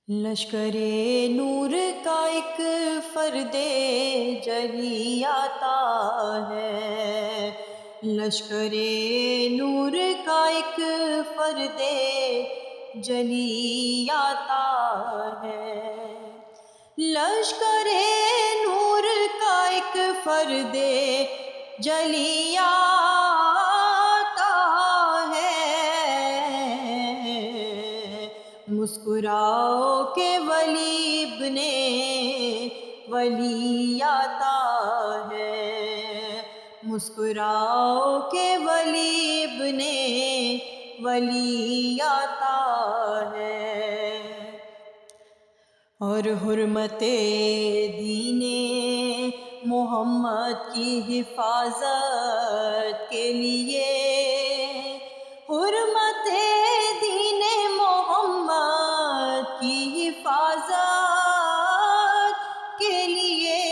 لشکر نور کا ایک فرد جلی آتا ہے، لشکر نور کا ایک فرد جلی آتا ہے، لشکر نور کا ایک فرد جلی آتا ہے، مسکراؤ کہ ولی ابن ولی آتا ہے، مسکراؤ کہ ولی ابن ولی آتا ہے، اور حرمت دین محمد کی حفاظت کے لیے، حرمت دین محمد کی حفاظت کے لیے،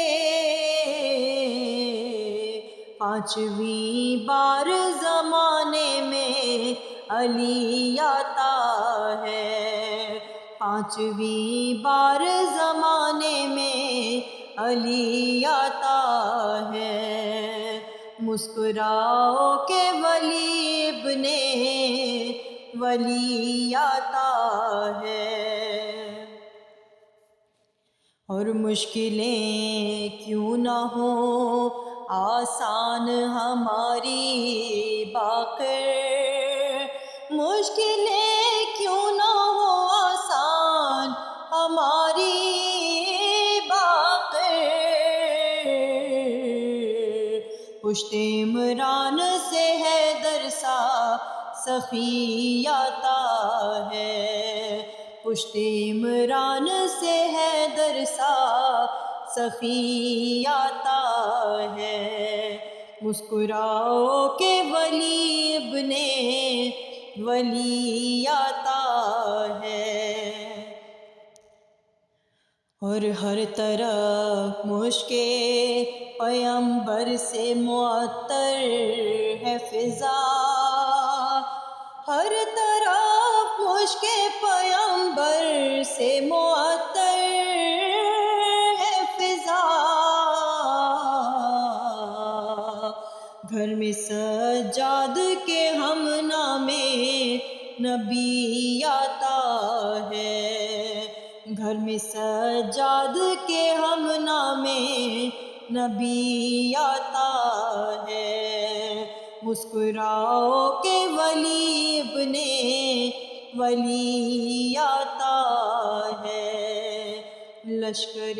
پانچویں بار زمانے میں علی آتا ہے، پانچویں بار زمانے میں علی آتا ہے، مسکراؤ کہ ولی ابن ولی آتا ہے، اور مشکلیں کیوں نہ ہوں آسان ہماری باقر، مشکلیں کیوں نہ ہوں آسان ہماری باقر، پشت عمران سے حیدر سا سخی آتا ہے، پشت عمران سے حیدر سا سخی آتا ہے، مسکراؤ کہ ولی ابن ولی آتا ہے، اور ہر طرف مشک پیمبر سے معطر ہے فضا، ہر طرف مشک پیمبر سے معطر ہے فضا، گھر میں سجاد کے ہم نام نبی آتا ہے، گھر میں سجاد کے ہم نام نبی آتا ہے، مسکراؤ کہ ولی ابن ولی آتا ہے، لشکر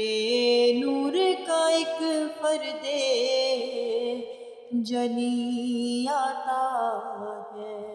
نور کا ایک فرد جلی آتا ہے۔